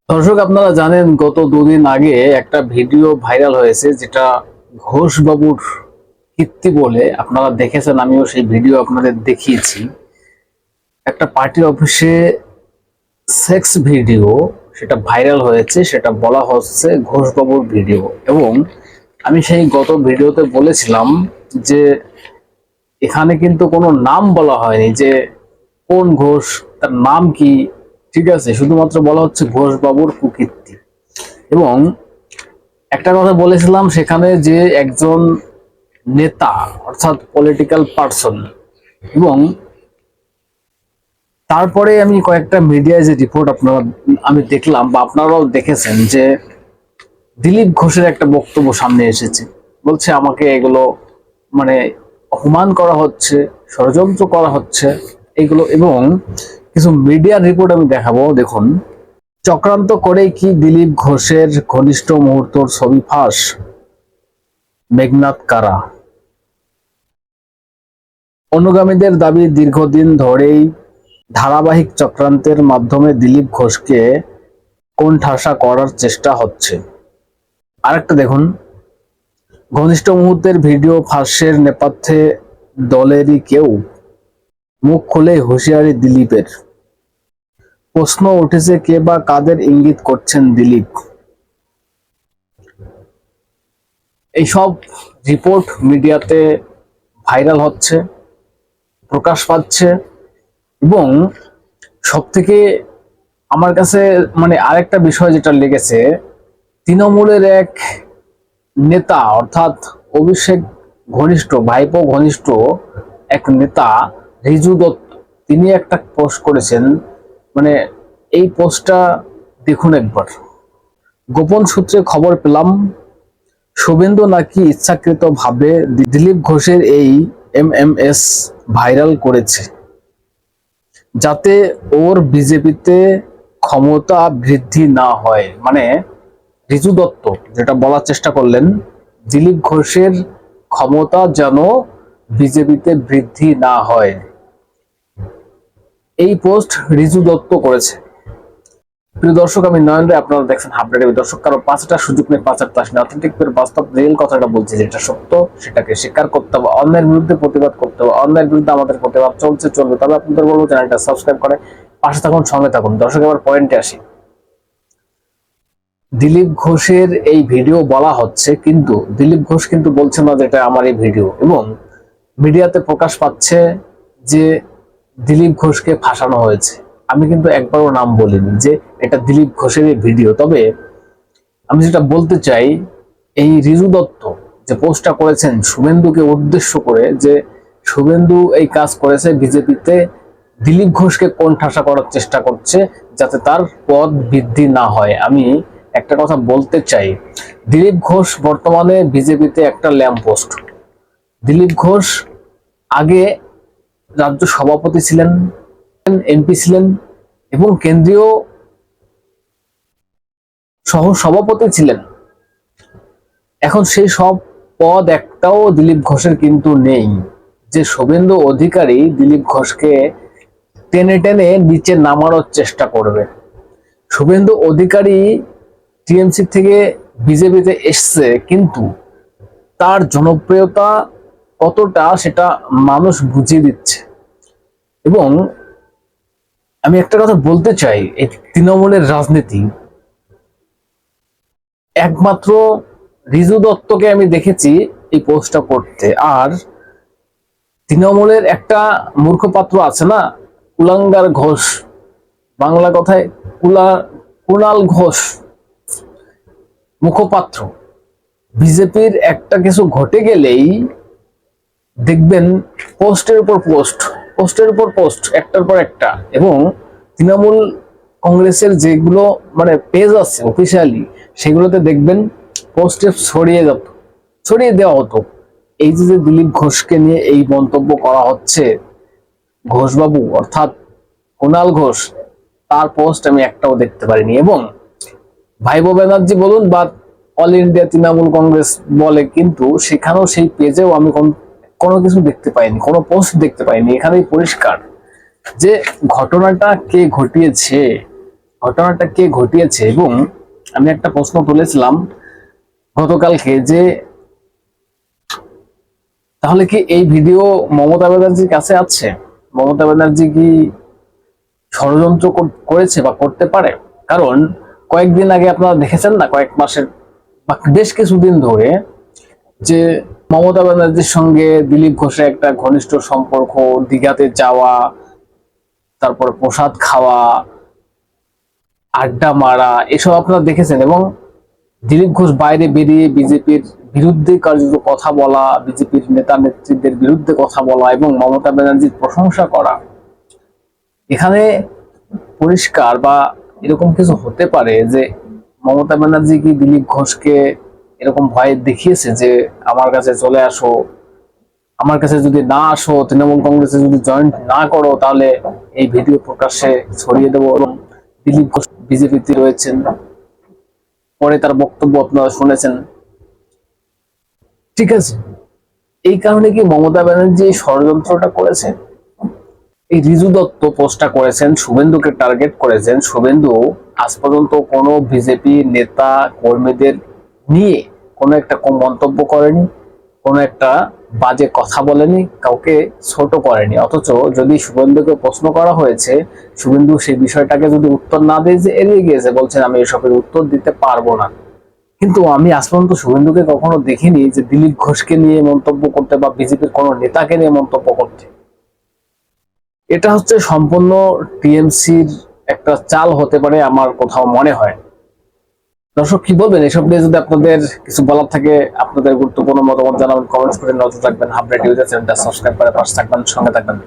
দর্শক, আপনারা জানেন গত দুদিন আগে একটা ভিডিও ভাইরাল হয়েছে, যেটা ঘোষ বাবুর কীর্তি বলে আপনারা দেখেছেন। আমিও সেই ভিডিও আপনাদের দেখিয়েছি। একটা পার্টির অফিসে সেক্স ভিডিও সেটা ভাইরাল হয়েছে, সেটা বলা হচ্ছে ঘোষ বাবুর ভিডিও। এবং আমি সেই গত ভিডিওতে বলেছিলাম যে এখানে কিন্তু কোনো নাম বলা হয়নি যে কোন ঘোষ, তার নাম কি। ঠিক আছে, শুধুমাত্র বলা হচ্ছে ঘোষ বাবুর কুকীর্তি। এবং একটা কথা বলেছিলাম সেখানে যে একজন নেতা, অর্থাৎ পলিটিক্যাল পার্সন। এবং তারপরে আমি কয়েকটা মিডিয়ায় যে রিপোর্ট আমি দেখলাম বা আপনারাও দেখেছেন, যে দিলীপ ঘোষের একটা বক্তব্য সামনে এসেছে। বলছে আমাকে এগুলো মানে অপমান করা হচ্ছে, ষড়যন্ত্র করা হচ্ছে এগুলো। এবং কিছু মিডিয়ার রিপোর্ট আমি দেখাবো, দেখুন। চক্রান্ত করেই কি দিলীপ ঘোষের ঘনিষ্ঠ মুহূর্তর ছবি ফাঁস? মেঘনাদ কারা। অনুগামীদের দাবি, দীর্ঘদিন ধরেই ধারাবাহিক চক্রান্তের মাধ্যমে দিলীপ ঘোষকে কোণঠাসা করার চেষ্টা হচ্ছে। আরেকটা দেখুন, ঘনিষ্ঠ মুহূর্তের ভিডিও ফাঁসের নেপথ্যে দলেরই কেউ, মুখ খুলে হুঁশিয়ারি দিলীপের। প্রশ্ন উঠেছে, কে বা কাদের ইঙ্গিত করছেন দিলীপ? এইসব রিপোর্ট মিডিয়াতে ভাইরাল হচ্ছে, প্রকাশ পাচ্ছে। এবং সব থেকে আমার কাছে আরেকটা বিষয় যেটা লেগেছে, তৃণমূলের এক নেতা, অর্থাৎ অভিষেক ঘনিষ্ঠ, ভাইপো ঘনিষ্ঠ এক নেতা রিজু দত্ত, তিনি একটা পোস্ট করেছেন। মানে এই পোস্টটা দেখুন একবার। গোপন সূত্রে খবর পেলাম, শুভেন্দু নাকি ইচ্ছাকৃতভাবে দিলীপ ঘোষের এই এমএমএস ভাইরাল করেছে, যাতে ওর বিজেপিতে ক্ষমতা বৃদ্ধি না হয়। রিজু দত্ত যেটা বলার চেষ্টা করলেন, দিলীপ ঘোষের ক্ষমতা যেন বিজেপিতে বৃদ্ধি না হয়। এই পোস্ট রিজু দত্ত করেছে। প্রিয় দর্শক, আমি নয়ন রে, আপনারা দেখছেন হাবড়া টিভি। দর্শক, কারো পাঁচটা সুযোগ নেই পাঁচার তাস নেই। অথেন্টিক বাস্তব রিয়েল কথাটা বলছি, যেটা সত্য সেটাকে স্বীকার করতে হবে, অন্যের বিরুদ্ধে প্রতিবাদ করতে হবে। অন্যের বিরুদ্ধে আমাদের প্রতিবাদ চলবে। তবে আপনাদের বলবো চ্যানেলটা সাবস্ক্রাইব করে পাশে থাকুন, সঙ্গে থাকুন। দর্শক, এবার পয়েন্টে আসি। দিলীপ ঘোষের এই ভিডিও বলা হচ্ছে, কিন্তু দিলীপ ঘোষ কিন্তু বলছে না যে এটা আমার এই ভিডিও। এবং মিডিয়াতে প্রকাশ পাচ্ছে যে দিলীপ ঘোষকে ফাঁসানো হয়েছে। আমি কিন্তু একবারও নাম বলিনি যে এটা দিলীপ ঘোষের এই ভিডিও। তবে আমি যেটা বলতে চাই, এই রিজু দত্ত যে পোস্টটা করেছেন শুভেন্দুকে উদ্দেশ্য করে, যে শুভেন্দু এই কাজ করেছে বিজেপিতে দিলীপ ঘোষকে কোণঠাসা করার চেষ্টা করছে, যাতে তার পদ বৃদ্ধি না হয়। আমি একটা কথা বলতে চাই, দিলীপ ঘোষ বর্তমানে বিজেপিতে একটা ল্যাম্প পোস্ট। দিলীপ ঘোষ আগে রাজ্য সভাপতি ছিলেন, এমপি ছিলেন এবং কেন্দ্রীয় সহ সভাপতি ছিলেন। এখন সেই সব পদ একটাও দিলীপ ঘোষের কিন্তু নেই। যে শুভেন্দু অধিকারী দিলীপ ঘোষকে টেনে টেনে নিচে নামানোর চেষ্টা করবে। শুভেন্দু অধিকারী টিএমসি থেকে বিজেপিতে এসছে, কিন্তু তার জনপ্রিয়তা কতটা সেটা মানুষ বুঝিয়ে দিচ্ছে। এবং আমি একটা কথা বলতে চাই, এই তৃণমূলের রাজনীতি, একমাত্র রিজু দত্তকে আমি দেখেছি এই পোস্টটা করতে। আর তৃণমূলের একটা মূর্খপাত্র আছে না, কুলাঙ্গার ঘোষ, বাংলা কথায় কুণাল ঘোষ, মুখপাত্র। বিজেপির একটা কিছু ঘটে গেলেই দেখবেন পোস্টের উপর পোস্ট, পোস্টের উপর পোস্ট, একটার পর একটা। এবং তৃণমূল কংগ্রেসের যেগুলো পেজ আছে অফিসিয়ালি, সেগুলোতে দেখবেন পোস্টে ছড়িয়ে দেওয়া হতো এই যে দিলীপ ঘোষকে নিয়ে এই মন্তব্য করা হচ্ছে। ঘোষবাবু অর্থাৎ কুণাল ঘোষ, তার পোস্ট আমি একটাও দেখতে পারিনি। এবং ভাইবো ব্যানার্জি বলুন বা অল ইন্ডিয়া তৃণমূল কংগ্রেস বলে, কিন্তু সেখানেও সেই পেজেও আমি কোনো কিছু দেখতে পাইনি, কোনো পোস্ট দেখতে পাইনি। এখানেই পরিষ্কার যে ঘটনাটা কে ঘটিয়েছে, ঘটনাটা কে ঘটিয়েছে। এবং আমি একটা প্রশ্ন তুলেছিলাম গতকালকে যে তাহলে কি এই ভিডিও মমতা ব্যানার্জির কাছে আছে? মমতা ব্যানার্জি কি ষড়যন্ত্র করেছে বা করতে পারে? কারণ কয়েকদিন আগে আপনারা দেখেছেন না, কয়েক মাসের বা বেশ কিছুদিন ধরে যে মমতা ব্যানার্জির সঙ্গে দিলীপ ঘোষের একটা ঘনিষ্ঠ সম্পর্ক, দীঘাতে যাওয়া, তারপর প্রসাদ খাওয়া, আড্ডা মারা, এসব আপনারা দেখেছেন। এবং দিলীপ ঘোষ বাইরে বেরিয়ে বিজেপির বিরুদ্ধে কার্যত কথা বলা, বিজেপির নেতা নেত্রীদের বিরুদ্ধে কথা বলা এবং মমতা ব্যানার্জির প্রশংসা করা, এখানে পরিষ্কার বা এরকম কিছু হতে পারে যে মমতা ব্যানার্জি কি দিলীপ ঘোষকে এরকম ভয় দেখিয়েছে যে আমার কাছে চলে আসো, আমার কাছে যদি না আসো, তৃণমূল কংগ্রেসে যদি জয়েন না করো, তাহলে এই ভিডিও প্রকাশ্যে ছড়িয়ে দেবো। এবং দিলীপ ঘোষ বিজেপিতে রয়েছেন, পরে তার বক্তব্য আপনারা শুনেছেন, ঠিক আছে? এই কারণে কি মমতা ব্যানার্জি এই ষড়যন্ত্রটা করেছে? এই রিজু দত্ত পোস্টটা করেছেন, শুভেন্দুকে টার্গেট করেছেন। শুভেন্দু আজ পর্যন্ত কোনো বিজেপি নেতা কর্মীদের নিয়ে কোনো একটা মন্তব্য করেনি, কোনো একটা বাজে কথা বলেনি, কাউকে ছোট করেনি। অথচ যদি শুভেন্দুকে প্রশ্ন করা হয়েছে, শুভেন্দু সেই বিষয়টাকে যদি উত্তর না দিয়ে যে এড়িয়ে গিয়েছে, বলছেন আমি এসবের উত্তর দিতে পারবো না। কিন্তু আমি আজ পর্যন্ত শুভেন্দুকে কখনো দেখিনি যে দিলীপ ঘোষকে নিয়ে মন্তব্য করতে বা বিজেপির কোনো নেতাকে নিয়ে মন্তব্য করতে। এটা হচ্ছে সম্পূর্ণ টিএমসির একটা চাল হতে পারে আমার কোথাও মনে হয়। দর্শক কি বলবেন এসব নিয়ে? যদি আপনাদের কিছু বলার থাকে, আপনাদের গুরুত্বপূর্ণ মতামত জানাবেন, কমেন্টস করে নজর রাখবেন। হাবড়ে টিভি চ্যানেলটা সাবস্ক্রাইব করে পাশে থাকবেন, সঙ্গে থাকবেন।